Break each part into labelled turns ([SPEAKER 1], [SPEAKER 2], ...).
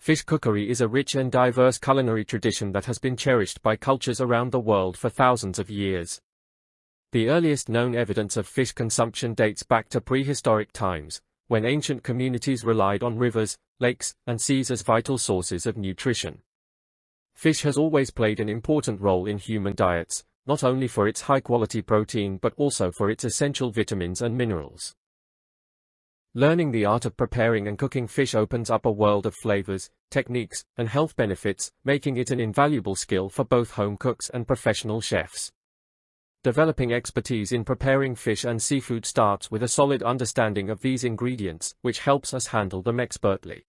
[SPEAKER 1] Fish cookery is a rich and diverse culinary tradition that has been cherished by cultures around the world for thousands of years. The earliest known evidence of fish consumption dates back to prehistoric times, when ancient communities relied on rivers, lakes, and seas as vital sources of nutrition. Fish has always played an important role in human diets, not only for its high-quality protein but also for its essential vitamins and minerals. Learning the art of preparing and cooking fish opens up a world of flavors, techniques, and health benefits, making it an invaluable skill for both home cooks and professional chefs. Developing expertise in preparing fish and seafood starts with a solid understanding of these ingredients, which helps us handle them expertly.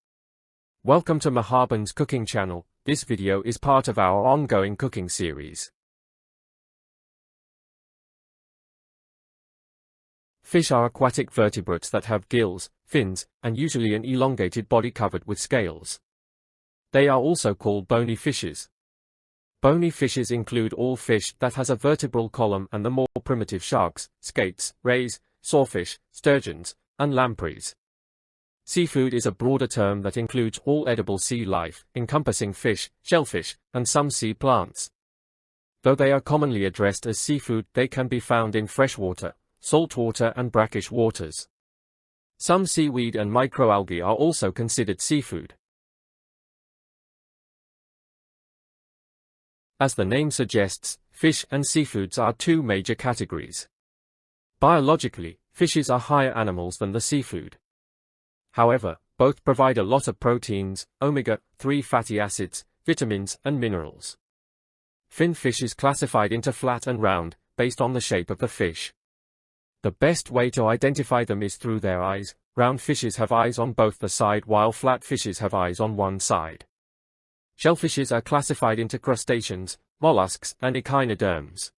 [SPEAKER 1] Welcome to Mahaban's Cooking Channel. This video is part of our ongoing cooking series. Fish are aquatic vertebrates that have gills, fins, and usually an elongated body covered with scales. They are also called bony fishes. Bony fishes include all fish that has a vertebral column and the more primitive sharks, skates, rays, sawfish, sturgeons, and lampreys. Seafood is a broader term that includes all edible sea life, encompassing fish, shellfish, and some sea plants. Though they are commonly addressed as seafood, they can be found in freshwater, saltwater, and brackish waters. Some seaweed and microalgae are also considered seafood. As the name suggests, fish and seafoods are two major categories. Biologically, fishes are higher animals than the seafood. However, both provide a lot of proteins, omega-3 fatty acids, vitamins, and minerals. Fin fish is classified into flat and round, based on the shape of the fish. The best way to identify them is through their eyes. Round fishes have eyes on both the side while flat fishes have eyes on one side. Shellfishes are classified into crustaceans, mollusks, and echinoderms.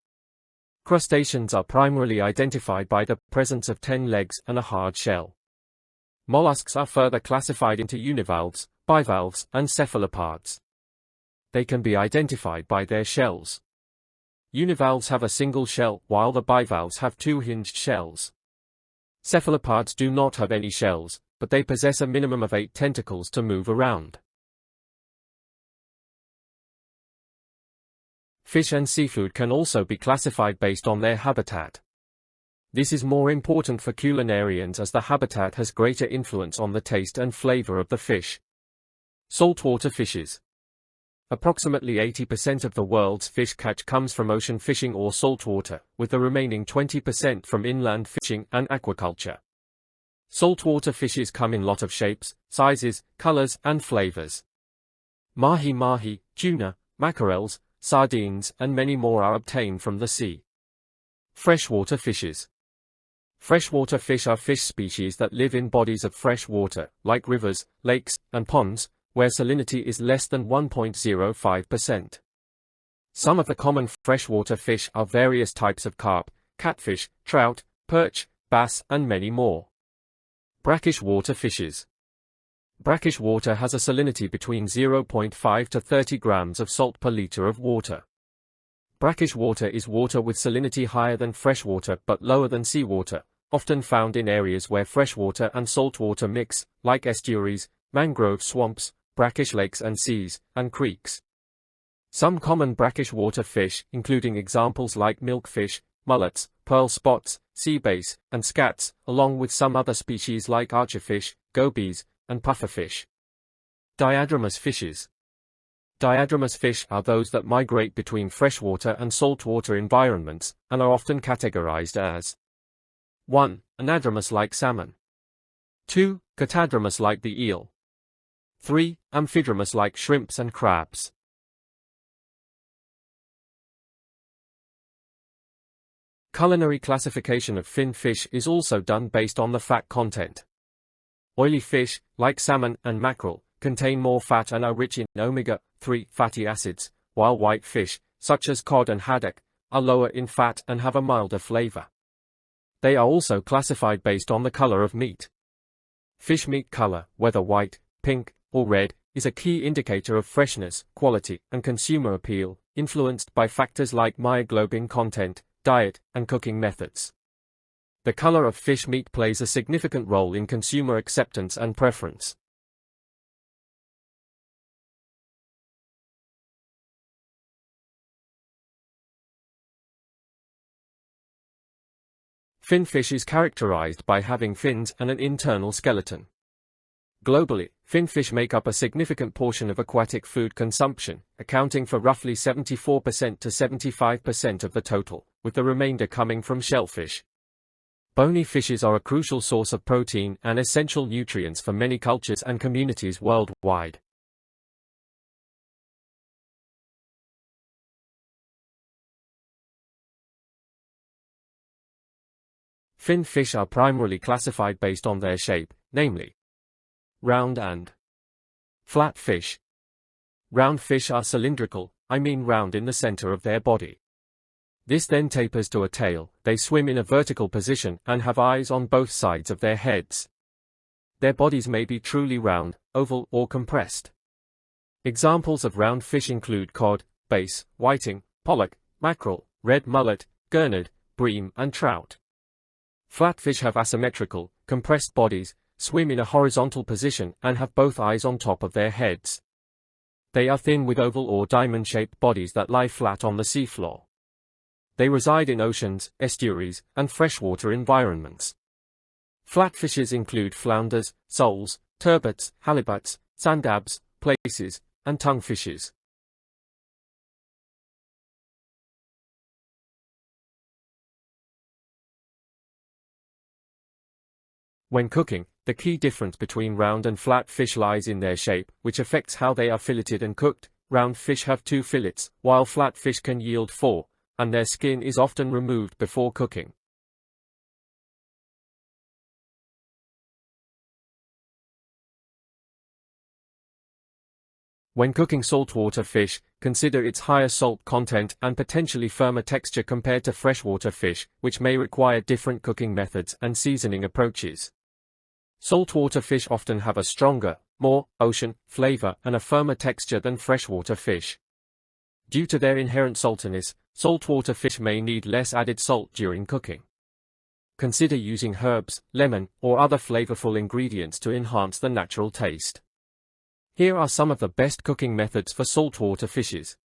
[SPEAKER 1] Crustaceans are primarily identified by the presence of 10 legs and a hard shell. Mollusks are further classified into univalves, bivalves, and cephalopods. They can be identified by their shells. Univalves have a single shell, while the bivalves have two hinged shells. Cephalopods do not have any shells, but they possess a minimum of 8 tentacles to move around. Fish and seafood can also be classified based on their habitat. This is more important for culinarians as the habitat has greater influence on the taste and flavor of the fish. Saltwater fishes. Approximately 80% of the world's fish catch comes from ocean fishing or saltwater, with the remaining 20% from inland fishing and aquaculture. Saltwater fishes come in a lot of shapes, sizes, colors, and flavors. Mahi-mahi, tuna, mackerels, sardines, and many more are obtained from the sea. Freshwater fishes. Freshwater fish are fish species that live in bodies of fresh water, like rivers, lakes, and ponds, where salinity is less than 1.05%. Some of the common freshwater fish are various types of carp, catfish, trout, perch, bass, and many more. Brackish water fishes. Brackish water has a salinity between 0.5 to 30 grams of salt per liter of water. Brackish water is water with salinity higher than freshwater but lower than seawater, often found in areas where freshwater and saltwater mix, like estuaries, mangrove swamps, brackish lakes and seas, and creeks. Some common brackish water fish, including examples like milkfish, mullets, pearl spots, sea bass, and scats, along with some other species like archerfish, gobies, and pufferfish. Diadromous fishes. Diadromous fish are those that migrate between freshwater and saltwater environments, and are often categorized as 1. Anadromous like salmon. 2. Catadromous like the eel. 3. Amphidromous like shrimps and crabs. Culinary classification of fin fish is also done based on the fat content. Oily fish, like salmon and mackerel, contain more fat and are rich in omega-3 fatty acids, while white fish, such as cod and haddock, are lower in fat and have a milder flavor. They are also classified based on the color of meat. Fish meat color, whether white, pink, or red, is a key indicator of freshness, quality, and consumer appeal, influenced by factors like myoglobin content, diet, and cooking methods. The color of fish meat plays a significant role in consumer acceptance and preference. Fin fish is characterized by having fins and an internal skeleton. Globally, fin fish make up a significant portion of aquatic food consumption, accounting for roughly 74% to 75% of the total, with the remainder coming from shellfish. Bony fishes are a crucial source of protein and essential nutrients for many cultures and communities worldwide. Fin fish are primarily classified based on their shape, namely round and flat fish. Round fish are cylindrical, round in the center of their body. This then tapers to a tail. They swim in a vertical position and have eyes on both sides of their heads. Their bodies may be truly round, oval, or compressed. Examples of round fish include cod, bass, whiting, pollock, mackerel, red mullet, gurnard, bream, and trout. Flatfish have asymmetrical, compressed bodies, swim in a horizontal position, and have both eyes on top of their heads. They are thin with oval or diamond-shaped bodies that lie flat on the seafloor. They reside in oceans, estuaries, and freshwater environments. Flatfishes include flounders, soles, turbots, halibuts, sanddabs, plaices, and tonguefishes. When cooking, the key difference between round and flat fish lies in their shape, which affects how they are filleted and cooked. Round fish have 2 fillets, while flat fish can yield 4, and their skin is often removed before cooking. When cooking saltwater fish, consider its higher salt content and potentially firmer texture compared to freshwater fish, which may require different cooking methods and seasoning approaches. Saltwater fish often have a stronger, more ocean flavor and a firmer texture than freshwater fish. Due to their inherent saltiness, saltwater fish may need less added salt during cooking. Consider using herbs, lemon, or other flavorful ingredients to enhance the natural taste. Here are some of the best cooking methods for saltwater fishes.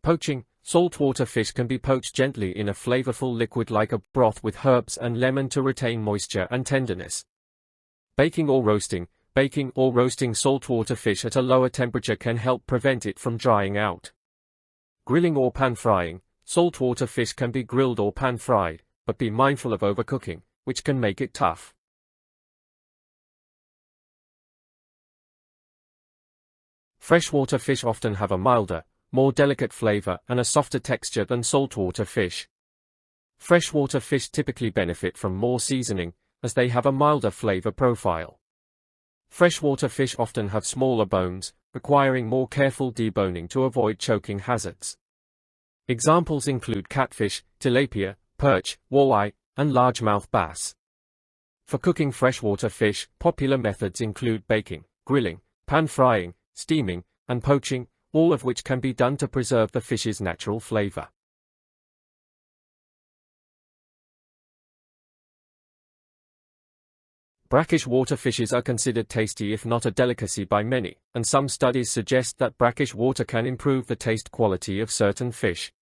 [SPEAKER 1] Poaching. Saltwater fish can be poached gently in a flavorful liquid like a broth with herbs and lemon to retain moisture and tenderness. Baking or roasting. Baking or roasting saltwater fish at a lower temperature can help prevent it from drying out. Grilling or pan frying. Saltwater fish can be grilled or pan fried, but be mindful of overcooking, which can make it tough. Freshwater fish often have a milder, more delicate flavor and a softer texture than saltwater fish. Freshwater fish typically benefit from more seasoning, as they have a milder flavor profile. Freshwater fish often have smaller bones, requiring more careful deboning to avoid choking hazards. Examples include catfish, tilapia, perch, walleye, and largemouth bass. For cooking freshwater fish, popular methods include baking, grilling, pan frying, steaming, and poaching, all of which can be done to preserve the fish's natural flavor. Brackish water fishes are considered tasty if not a delicacy by many, and some studies suggest that brackish water can improve the taste quality of certain fish.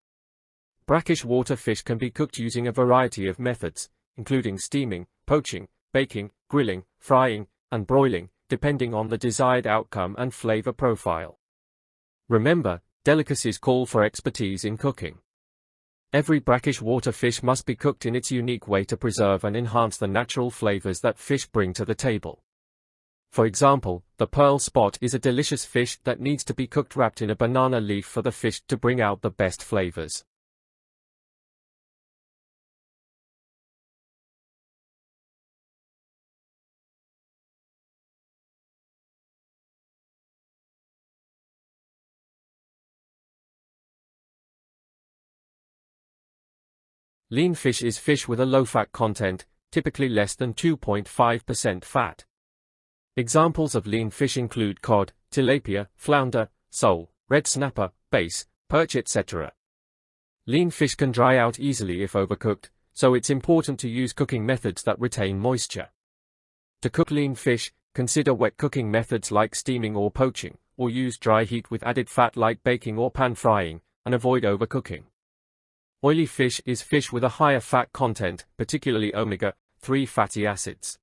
[SPEAKER 1] Brackish water fish can be cooked using a variety of methods, including steaming, poaching, baking, grilling, frying, and broiling, depending on the desired outcome and flavor profile. Remember, delicacies call for expertise in cooking. Every brackish water fish must be cooked in its unique way to preserve and enhance the natural flavors that fish bring to the table. For example, the pearl spot is a delicious fish that needs to be cooked wrapped in a banana leaf for the fish to bring out the best flavors. Lean fish is fish with a low fat content, typically less than 2.5% fat. Examples of lean fish include cod, tilapia, flounder, sole, red snapper, bass, perch, etc. Lean fish can dry out easily if overcooked, so it's important to use cooking methods that retain moisture. To cook lean fish, consider wet cooking methods like steaming or poaching, or use dry heat with added fat like baking or pan frying, and avoid overcooking. Oily fish is fish with a higher fat content, particularly omega-3 fatty acids.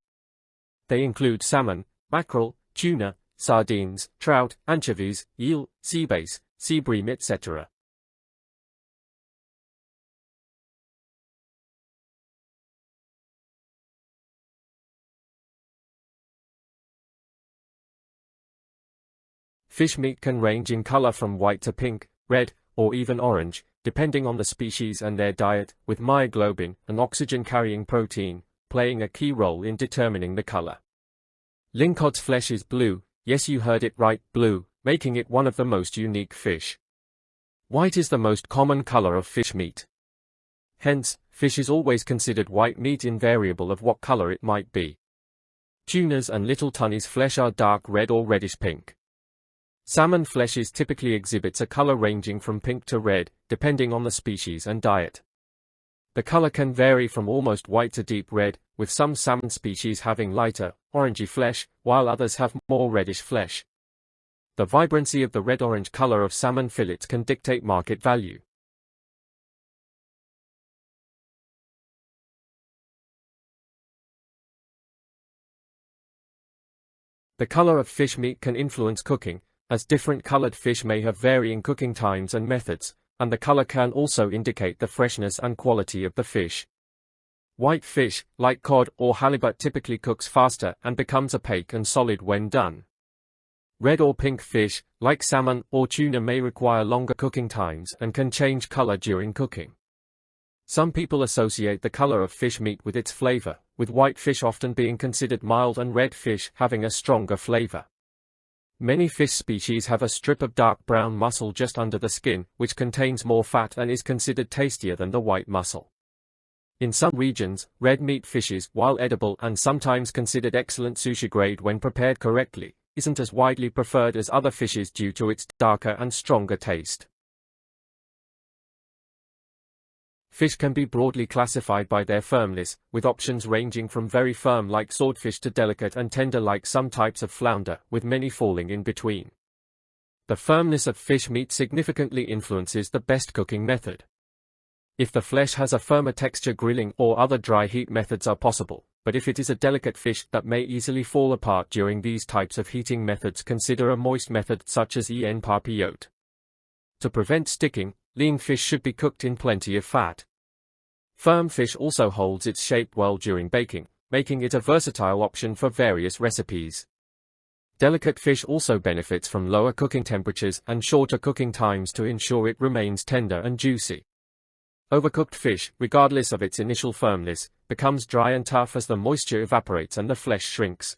[SPEAKER 1] They include salmon, mackerel, tuna, sardines, trout, anchovies, eel, sea bass, sea bream, etc. Fish meat can range in color from white to pink, red, or even orange, depending on the species and their diet, with myoglobin, an oxygen-carrying protein, playing a key role in determining the color. Lingcod's flesh is blue, yes, you heard it right, blue, making it one of the most unique fish. White is the most common color of fish meat. Hence, fish is always considered white meat, invariable of what color it might be. Tunas and little tunnies' flesh are dark red or reddish pink. Salmon flesh typically exhibits a color ranging from pink to red, depending on the species and diet. The color can vary from almost white to deep red, with some salmon species having lighter, orangey flesh, while others have more reddish flesh. The vibrancy of the red-orange color of salmon fillets can dictate market value. The color of fish meat can influence cooking, as different colored fish may have varying cooking times and methods, and the color can also indicate the freshness and quality of the fish. White fish, like cod or halibut, typically cooks faster and becomes opaque and solid when done. Red or pink fish, like salmon or tuna, may require longer cooking times and can change color during cooking. Some people associate the color of fish meat with its flavor, with white fish often being considered mild and red fish having a stronger flavor. Many fish species have a strip of dark brown muscle just under the skin, which contains more fat and is considered tastier than the white muscle. In some regions, red meat fishes, while edible and sometimes considered excellent sushi grade when prepared correctly, isn't as widely preferred as other fishes due to its darker and stronger taste. Fish can be broadly classified by their firmness, with options ranging from very firm like swordfish to delicate and tender like some types of flounder, with many falling in between. The firmness of fish meat significantly influences the best cooking method. If the flesh has a firmer texture, grilling or other dry heat methods are possible, but if it is a delicate fish that may easily fall apart during these types of heating methods, consider a moist method such as en papillote. To prevent sticking, lean fish should be cooked in plenty of fat. Firm fish also holds its shape well during baking, making it a versatile option for various recipes. Delicate fish also benefits from lower cooking temperatures and shorter cooking times to ensure it remains tender and juicy. Overcooked fish, regardless of its initial firmness, becomes dry and tough as the moisture evaporates and the flesh shrinks.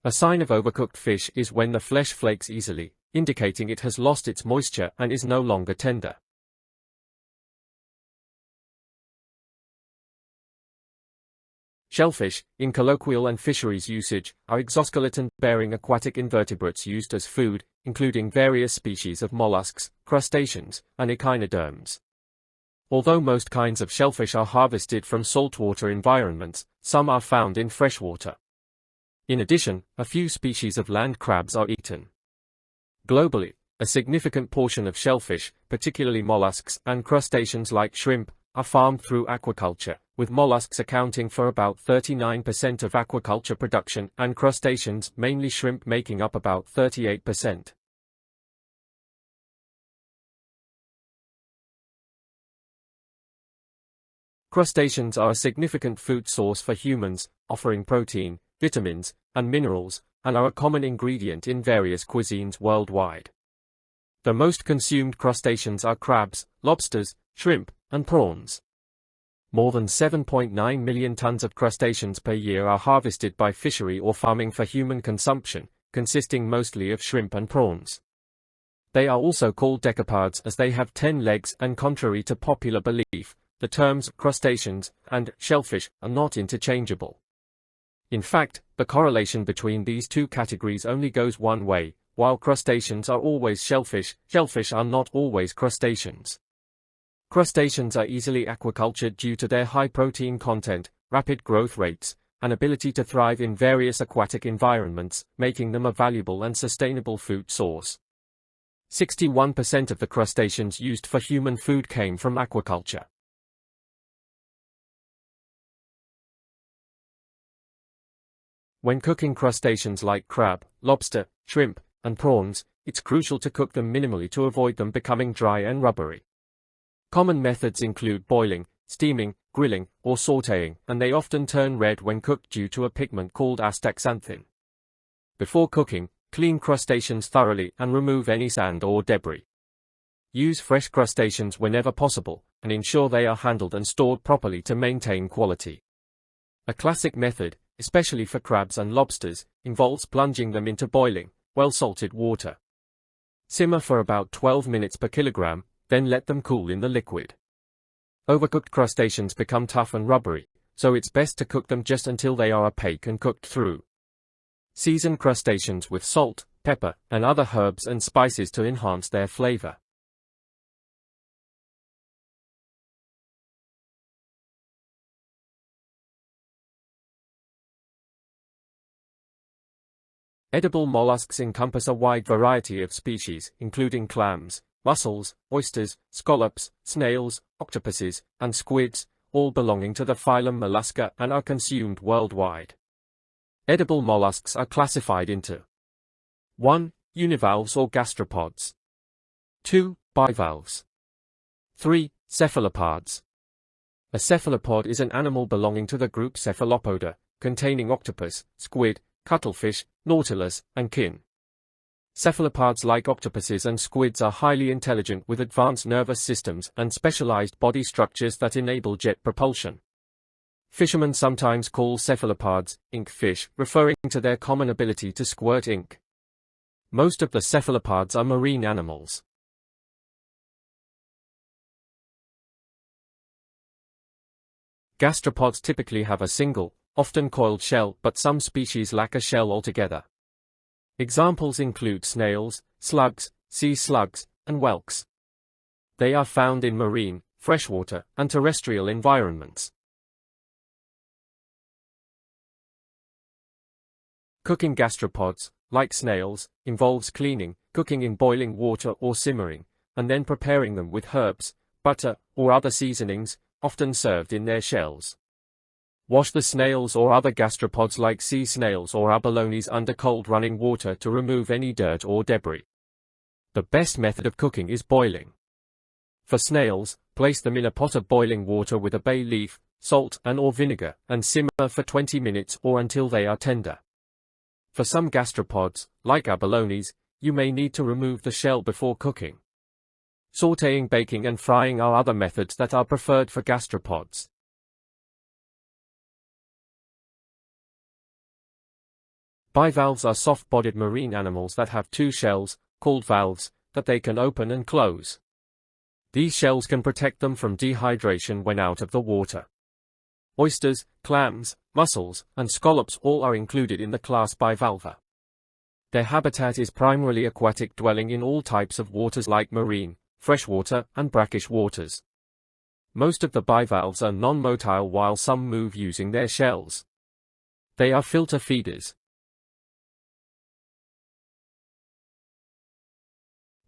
[SPEAKER 1] A sign of overcooked fish is when the flesh flakes easily, indicating it has lost its moisture and is no longer tender. Shellfish, in colloquial and fisheries usage, are exoskeleton-bearing aquatic invertebrates used as food, including various species of mollusks, crustaceans, and echinoderms. Although most kinds of shellfish are harvested from saltwater environments, some are found in freshwater. In addition, a few species of land crabs are eaten. Globally, a significant portion of shellfish, particularly mollusks and crustaceans like shrimp, are farmed through aquaculture, with mollusks accounting for about 39% of aquaculture production and crustaceans, mainly shrimp, making up about 38%. Crustaceans are a significant food source for humans, offering protein, vitamins, and minerals, and are a common ingredient in various cuisines worldwide. The most consumed crustaceans are crabs, lobsters, shrimp, and prawns. More than 7.9 million tons of crustaceans per year are harvested by fishery or farming for human consumption, consisting mostly of shrimp and prawns. They are also called decapods as they have 10 legs, and contrary to popular belief, the terms crustaceans and shellfish are not interchangeable. In fact, the correlation between these two categories only goes one way. While crustaceans are always shellfish, shellfish are not always crustaceans. Crustaceans are easily aquacultured due to their high protein content, rapid growth rates, and ability to thrive in various aquatic environments, making them a valuable and sustainable food source. 61% of the crustaceans used for human food came from aquaculture. When cooking crustaceans like crab, lobster, shrimp, and prawns, it's crucial to cook them minimally to avoid them becoming dry and rubbery. Common methods include boiling, steaming, grilling, or sautéing, and they often turn red when cooked due to a pigment called astaxanthin. Before cooking, clean crustaceans thoroughly and remove any sand or debris. Use fresh crustaceans whenever possible, and ensure they are handled and stored properly to maintain quality. A classic method, especially for crabs and lobsters, involves plunging them into boiling, well-salted water. Simmer for about 12 minutes per kilogram, then let them cool in the liquid. Overcooked crustaceans become tough and rubbery, so it's best to cook them just until they are opaque and cooked through. Season crustaceans with salt, pepper, and other herbs and spices to enhance their flavor. Edible mollusks encompass a wide variety of species, including clams, mussels, oysters, scallops, snails, octopuses, and squids, all belonging to the phylum Mollusca and are consumed worldwide. Edible mollusks are classified into 1. Univalves or gastropods. 2. Bivalves. 3. Cephalopods. A cephalopod is an animal belonging to the group Cephalopoda, containing octopus, squid, cuttlefish, nautilus, and kin. Cephalopods like octopuses and squids are highly intelligent with advanced nervous systems and specialized body structures that enable jet propulsion. Fishermen sometimes call cephalopods ink fish, referring to their common ability to squirt ink. Most of the cephalopods are marine animals. Gastropods typically have a single, often coiled shell, but some species lack a shell altogether. Examples include snails, slugs, sea slugs, and whelks. They are found in marine, freshwater, and terrestrial environments. Cooking gastropods, like snails, involves cleaning, cooking in boiling water or simmering, and then preparing them with herbs, butter, or other seasonings, often served in their shells. Wash the snails or other gastropods like sea snails or abalones under cold running water to remove any dirt or debris. The best method of cooking is boiling. For snails, place them in a pot of boiling water with a bay leaf, salt and/or vinegar, and simmer for 20 minutes or until they are tender. For some gastropods, like abalones, you may need to remove the shell before cooking. Sautéing, baking and frying are other methods that are preferred for gastropods. Bivalves are soft-bodied marine animals that have two shells, called valves, that they can open and close. These shells can protect them from dehydration when out of the water. Oysters, clams, mussels, and scallops all are included in the class Bivalva. Their habitat is primarily aquatic, dwelling in all types of waters like marine, freshwater, and brackish waters. Most of the bivalves are non-motile while some move using their shells. They are filter feeders.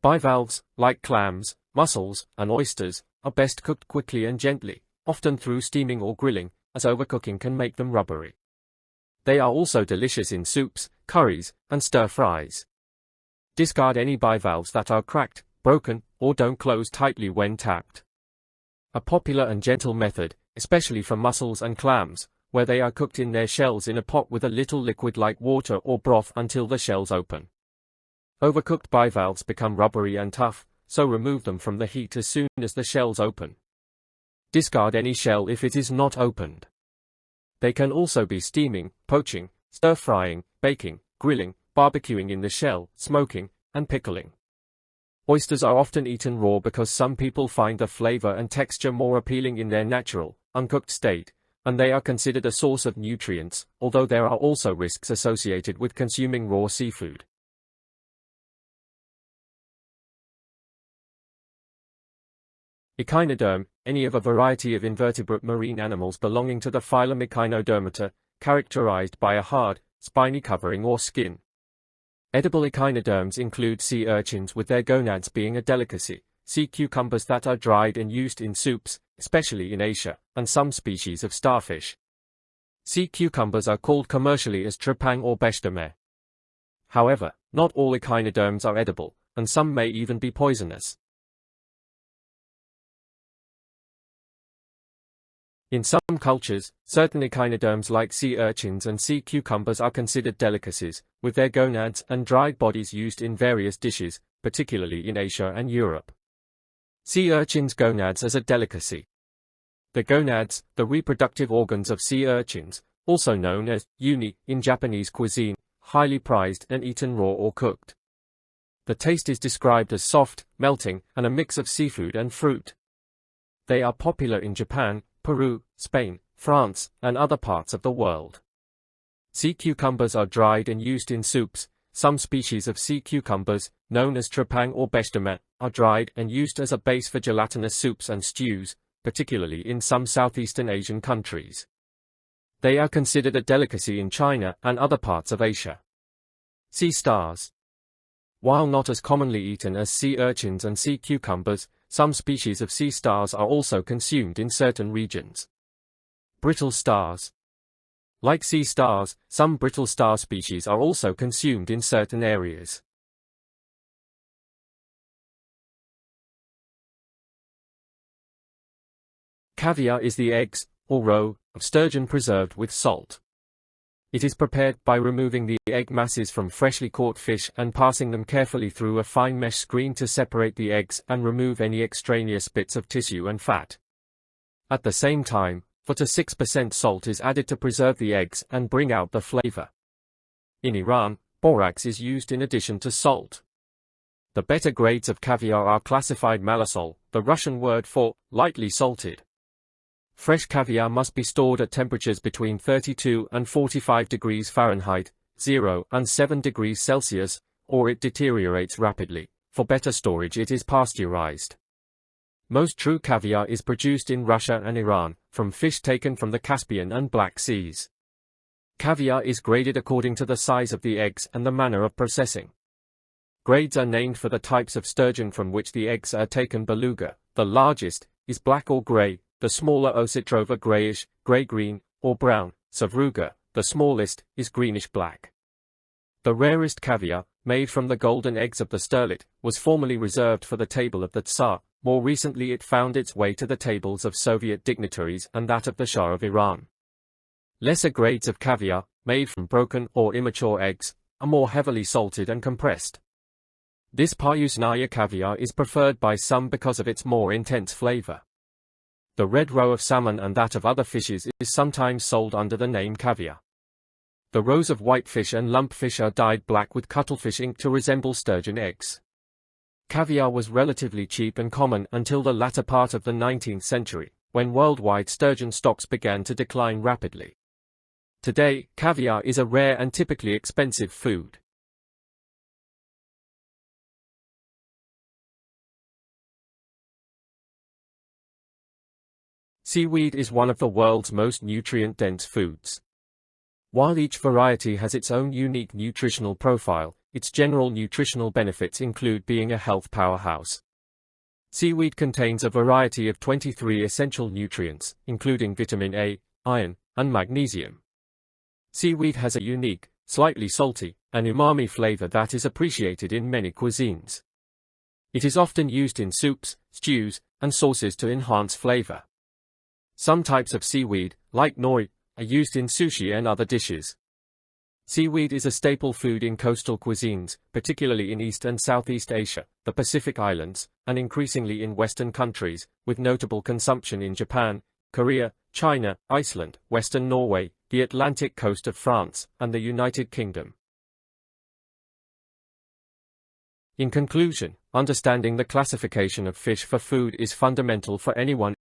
[SPEAKER 1] Bivalves, like clams, mussels, and oysters, are best cooked quickly and gently, often through steaming or grilling, as overcooking can make them rubbery. They are also delicious in soups, curries, and stir-fries. Discard any bivalves that are cracked, broken, or don't close tightly when tapped. A popular and gentle method, especially for mussels and clams, where they are cooked in their shells in a pot with a little liquid like water or broth until the shells open. Overcooked bivalves become rubbery and tough, so remove them from the heat as soon as the shells open. Discard any shell if it is not opened. They can also be steaming, poaching, stir-frying, baking, grilling, barbecuing in the shell, smoking, and pickling. Oysters are often eaten raw because some people find the flavor and texture more appealing in their natural, uncooked state, and they are considered a source of nutrients, although there are also risks associated with consuming raw seafood. Echinoderm, any of a variety of invertebrate marine animals belonging to the phylum Echinodermata, characterized by a hard, spiny covering or skin. Edible echinoderms include sea urchins with their gonads being a delicacy, sea cucumbers that are dried and used in soups, especially in Asia, and some species of starfish. Sea cucumbers are called commercially as trepang or bêche de mer. However, not all echinoderms are edible, and some may even be poisonous. In some cultures, certain echinoderms like sea urchins and sea cucumbers are considered delicacies, with their gonads and dried bodies used in various dishes, particularly in Asia and Europe. Sea urchins' gonads as a delicacy. The gonads, the reproductive organs of sea urchins, also known as uni in Japanese cuisine, highly prized and eaten raw or cooked. The taste is described as soft, melting, and a mix of seafood and fruit. They are popular in Japan, Peru, Spain, France, and other parts of the world. Sea cucumbers are dried and used in soups. Some species of sea cucumbers, known as trepang or bêche de mer, are dried and used as a base for gelatinous soups and stews, particularly in some Southeastern Asian countries. They are considered a delicacy in China and other parts of Asia. Sea stars. While not as commonly eaten as sea urchins and sea cucumbers, some species of sea stars are also consumed in certain regions. Brittle stars. Like sea stars, some brittle star species are also consumed in certain areas. Caviar is the eggs, or roe, of sturgeon preserved with salt. It is prepared by removing the egg masses from freshly caught fish and passing them carefully through a fine mesh screen to separate the eggs and remove any extraneous bits of tissue and fat. At the same time, 4 to 6% salt is added to preserve the eggs and bring out the flavor. In Iran, borax is used in addition to salt. The better grades of caviar are classified malasol, the Russian word for lightly salted. Fresh caviar must be stored at temperatures between 32 and 45 degrees Fahrenheit, 0 and 7 degrees Celsius, or it deteriorates rapidly. For better storage it is pasteurized. Most true caviar is produced in Russia and Iran, from fish taken from the Caspian and Black Seas. Caviar is graded according to the size of the eggs and the manner of processing. Grades are named for the types of sturgeon from which the eggs are taken. Beluga, the largest, is black or gray. The smaller Ositrova grayish, gray-green, or brown. Savruga, the smallest, is greenish-black. The rarest caviar, made from the golden eggs of the sterlet, was formerly reserved for the table of the Tsar. More recently it found its way to the tables of Soviet dignitaries and that of the Shah of Iran. Lesser grades of caviar, made from broken or immature eggs, are more heavily salted and compressed. This Payusnaya caviar is preferred by some because of its more intense flavor. The red roe of salmon and that of other fishes is sometimes sold under the name caviar. The roes of whitefish and lumpfish are dyed black with cuttlefish ink to resemble sturgeon eggs. Caviar was relatively cheap and common until the latter part of the 19th century, when worldwide sturgeon stocks began to decline rapidly. Today, caviar is a rare and typically expensive food. Seaweed is one of the world's most nutrient-dense foods. While each variety has its own unique nutritional profile, its general nutritional benefits include being a health powerhouse. Seaweed contains a variety of 23 essential nutrients, including vitamin A, iron, and magnesium. Seaweed has a unique, slightly salty, and umami flavor that is appreciated in many cuisines. It is often used in soups, stews, and sauces to enhance flavor. Some types of seaweed, like nori, are used in sushi and other dishes. Seaweed is a staple food in coastal cuisines, particularly in East and Southeast Asia, the Pacific Islands, and increasingly in Western countries, with notable consumption in Japan, Korea, China, Iceland, Western Norway, the Atlantic coast of France, and the United Kingdom. In conclusion, understanding the classification of fish for food is fundamental for anyone